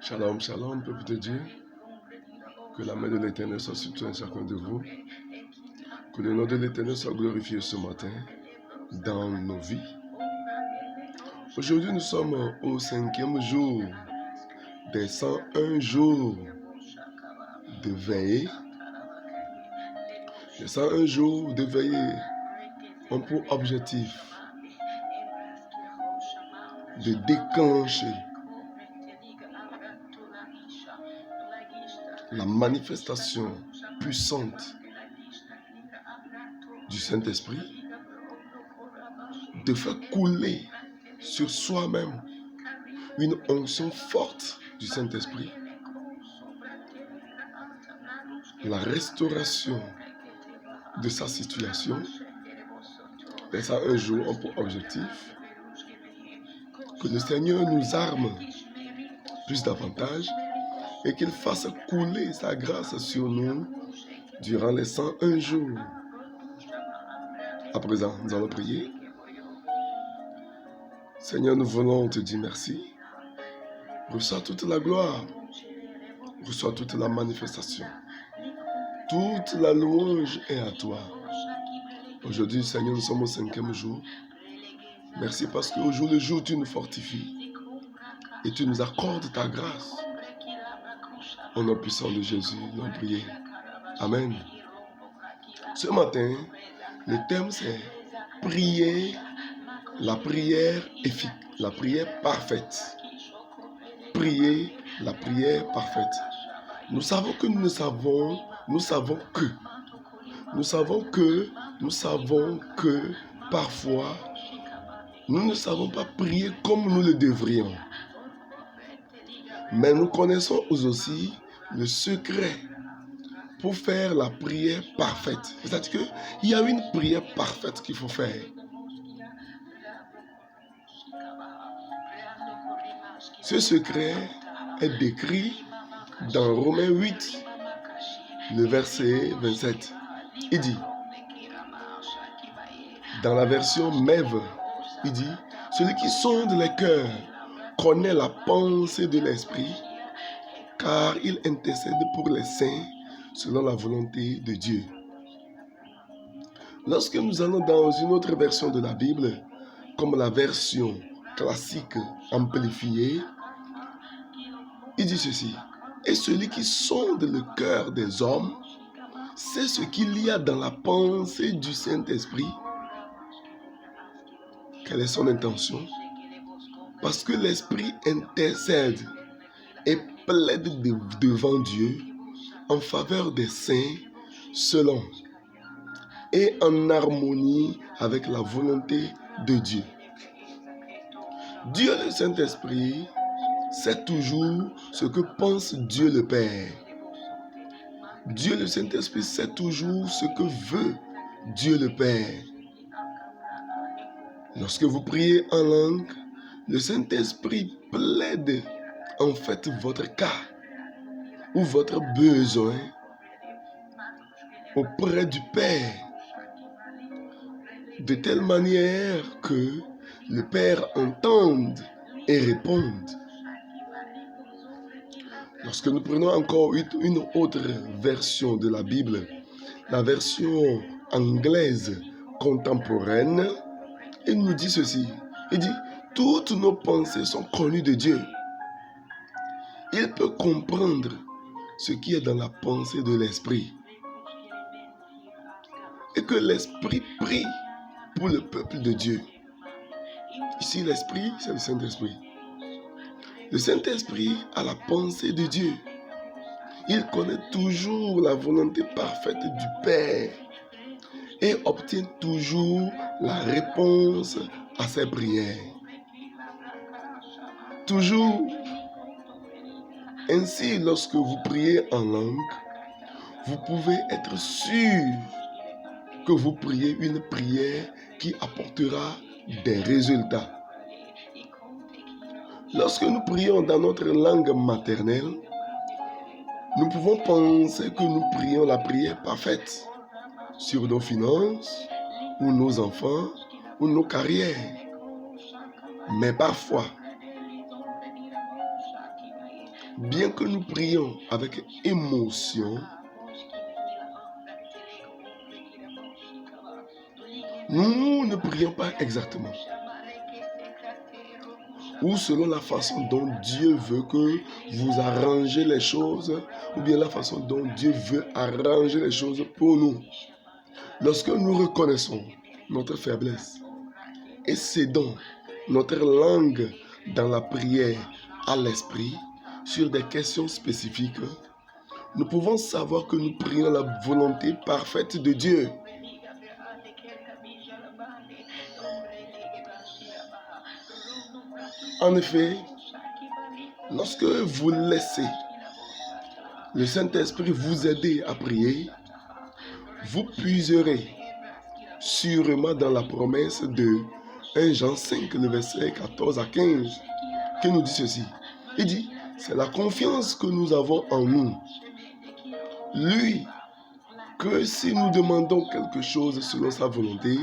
Shalom, shalom, peuple de Dieu. Que la main de l'Éternel soit sur tout un chacun de vous. Que le nom de l'Éternel soit glorifié ce matin dans nos vies. Aujourd'hui, nous sommes au 5e jour des 101 jours de veillée. Les 101 jours de veillée ont pour objectif de déclencher la manifestation puissante du Saint-Esprit, de faire couler sur soi-même une onction forte du Saint-Esprit, la restauration de sa situation. Et ça, un jour, ont pour objectif que le Seigneur nous arme plus davantage et qu'il fasse couler sa grâce sur nous durant les 101 jours. À présent, nous allons prier. Seigneur, nous voulons te dire merci. Reçois toute la gloire, reçois toute la manifestation. Toute la louange est à toi. Aujourd'hui, Seigneur, nous sommes au 5e jour. Merci parce qu'au jour le jour, tu nous fortifies et tu nous accordes ta grâce. Au nom puissant de Jésus, nous allons prier. Amen. Ce matin, le thème c'est prier la prière efficace, la prière parfaite. Prier la prière parfaite. Nous savons que nous savons que parfois, nous ne savons pas prier comme nous le devrions. Mais nous connaissons aussi le secret pour faire la prière parfaite. C'est-à-dire qu'il y a une prière parfaite qu'il faut faire. Ce secret est décrit dans Romains 8, le verset 27. Il dit, dans la version MEV, il dit, celui qui sonde les cœurs connaît la pensée de l'esprit, car il intercède pour les saints selon la volonté de Dieu. Lorsque nous allons dans une autre version de la Bible, comme la version classique amplifiée, il dit ceci, et celui qui sonde le cœur des hommes, c'est ce qu'il y a dans la pensée du Saint-Esprit. Quelle est son intention? Parce que l'Esprit intercède et plaide devant Dieu en faveur des saints selon et en harmonie avec la volonté de Dieu. Dieu le Saint-Esprit sait toujours ce que pense Dieu le Père. Dieu le Saint-Esprit sait toujours ce que veut Dieu le Père. Lorsque vous priez en langue, le Saint-Esprit plaide en fait votre cas ou votre besoin auprès du Père, de telle manière que le Père entende et réponde. Lorsque nous prenons encore une autre version de la Bible, la version anglaise contemporaine, il nous dit ceci. Il dit, toutes nos pensées sont connues de Dieu. Il peut comprendre ce qui est dans la pensée de l'Esprit. Et que l'Esprit prie pour le peuple de Dieu. Ici, l'Esprit, c'est le Saint-Esprit. Le Saint-Esprit a la pensée de Dieu. Il connaît toujours la volonté parfaite du Père et obtient toujours la réponse à ses prières. Toujours. Ainsi, lorsque vous priez en langue, vous pouvez être sûr que vous priez une prière qui apportera des résultats. Lorsque nous prions dans notre langue maternelle, nous pouvons penser que nous prions la prière parfaite sur nos finances, ou nos enfants, ou nos carrières. Mais parfois, bien que nous prions avec émotion, nous ne prions pas exactement ou selon la façon dont Dieu veut que vous arrangez les choses, ou bien la façon dont Dieu veut arranger les choses pour nous. Lorsque nous reconnaissons notre faiblesse et cédons notre langue dans la prière à l'esprit sur des questions spécifiques, nous pouvons savoir que nous prions la volonté parfaite de Dieu. En effet, lorsque vous laissez le Saint-Esprit vous aider à prier, vous puiserez sûrement dans la promesse de 1 Jean 5, le verset 14 à 15, qui nous dit ceci. Il dit, c'est la confiance que nous avons en nous. Lui, que si nous demandons quelque chose selon sa volonté,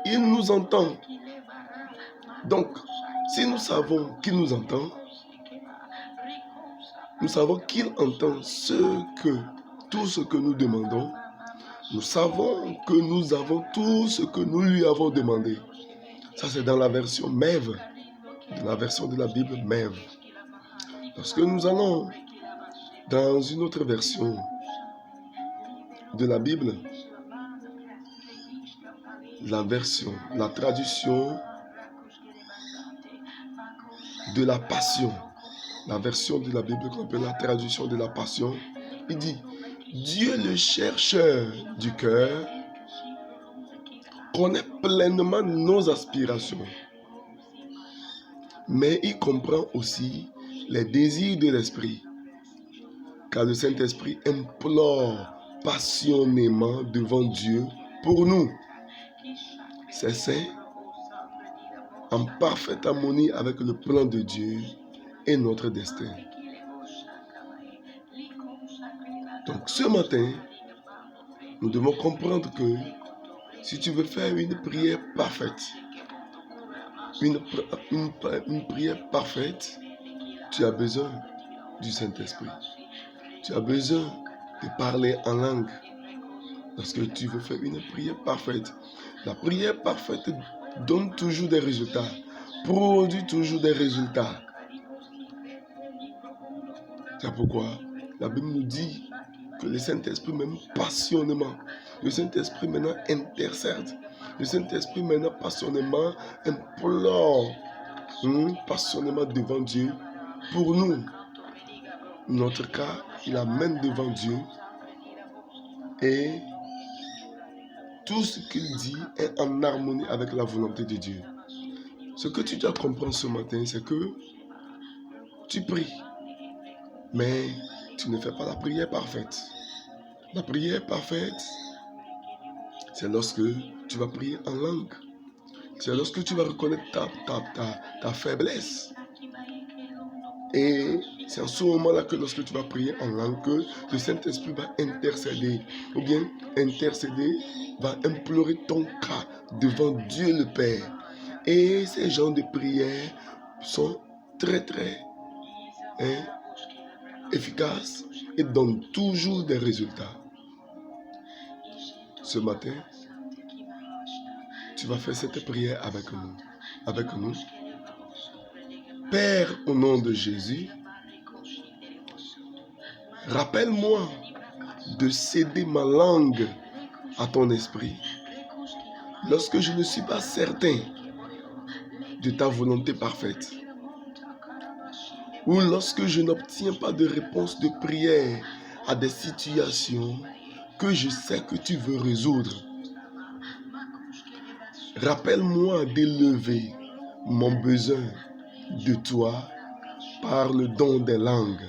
il nous entend. Donc, si nous savons qu'il nous entend, nous savons qu'il entend tout ce que nous demandons. Nous savons que nous avons tout ce que nous lui avons demandé. Ça, c'est dans la version MEV, dans la version de la Bible MEV. Lorsque nous allons dans une autre version de la Bible, la traduction de la Passion, la version de la Bible qu'on appelle la traduction de la Passion, il dit, Dieu le chercheur du cœur connaît pleinement nos aspirations, mais il comprend aussi les désirs de l'esprit, car le Saint-Esprit implore passionnément devant Dieu pour nous. C'est saint, en parfaite harmonie avec le plan de Dieu et notre destin. Donc ce matin, nous devons comprendre que si tu veux faire une prière parfaite, une prière parfaite, tu as besoin du Saint-Esprit. Tu as besoin de parler en langue. Lorsque tu veux faire une prière parfaite, la prière parfaite donne toujours des résultats, produit toujours des résultats. C'est pourquoi la Bible nous dit que le Saint-Esprit même passionnément, le Saint-Esprit maintenant intercède, le Saint-Esprit maintenant passionnément implore, passionnément devant Dieu pour nous. Notre cas, il amène devant Dieu et tout ce qu'il dit est en harmonie avec la volonté de Dieu. Ce que tu dois comprendre ce matin, c'est que tu pries, mais tu ne fais pas la prière parfaite. La prière parfaite, c'est lorsque tu vas prier en langue. C'est lorsque tu vas reconnaître ta faiblesse. Et c'est en ce moment-là que lorsque tu vas prier en langue, que le Saint-Esprit va intercéder. Ou bien intercéder, va implorer ton cas devant Dieu le Père. Et ces genres de prières sont très efficaces et donnent toujours des résultats. Ce matin, tu vas faire cette prière avec nous. Père, au nom de Jésus, rappelle-moi de céder ma langue à ton esprit lorsque je ne suis pas certain de ta volonté parfaite ou lorsque je n'obtiens pas de réponse de prière à des situations que je sais que tu veux résoudre. Rappelle-moi d'élever mon besoin de toi par le don des langues.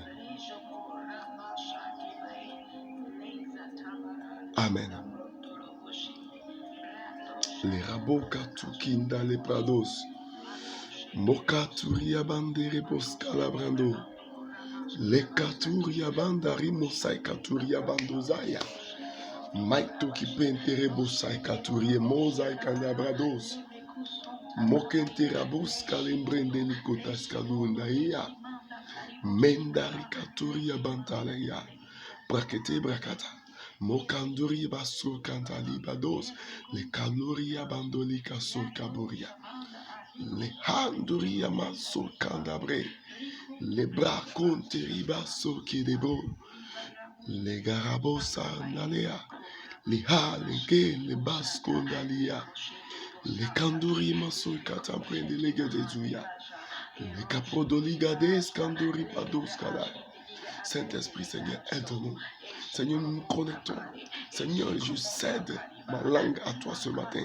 Amen. Les rabots katukinda les prados. Mokaturia bandere poskala brando. Les katuria bandari mosai katuria bandozaya. Maito ki pentere bosai katuria mosai kanabrados. Mokente rabos kalembrende nikotas kalundaia. Mendari Katuria Bantalaya. Brakete Brakata. Mokanduri Baso Kantali Bados. Le Kaloria Bandolika Sol Kaburia. Le Handuria Maso Kandabre. Le Braconteri Baso Kidebo. Le Garabosa Nalea. Le Ha, le Ge, le Basco Nalia. Le Kanduri Maso Katambre de Legadezuya. Le Caprodoligadez Kanduri Pados Kala. Saint-Esprit, Seigneur, aide-nous. Seigneur, nous nous connectons. Seigneur, je cède ma langue à toi ce matin.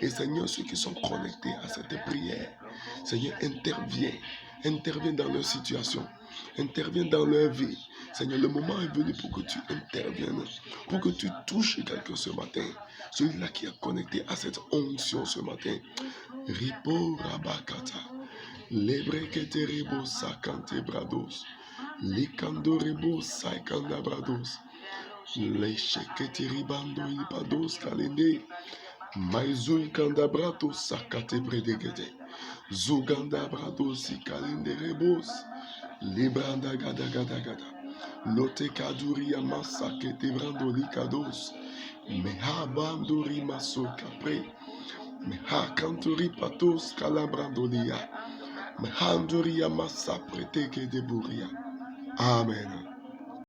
Et Seigneur, ceux qui sont connectés à cette prière, Seigneur, interviens dans leur situation, interviens dans leur vie. Seigneur, le moment est venu pour que tu interviennes, pour que tu touches quelqu'un ce matin. Celui-là qui est connecté à cette onction ce matin. Ripo Rabakata, Lebrekete Rebo Sakante Brados, Likandorebo Saikanda Brados, Leshekete Ribando Ipados Kalende. Maizul kandabrato sakate bredegede. Zuganda brado si kalinde rebos. Libranda gada gada gada. Lote kaduri amasakete brando likados. Meha banduri maso kapre. Meha kanturi patos kalabrandolia. Mehanduri amasa preteke de buria. Amen.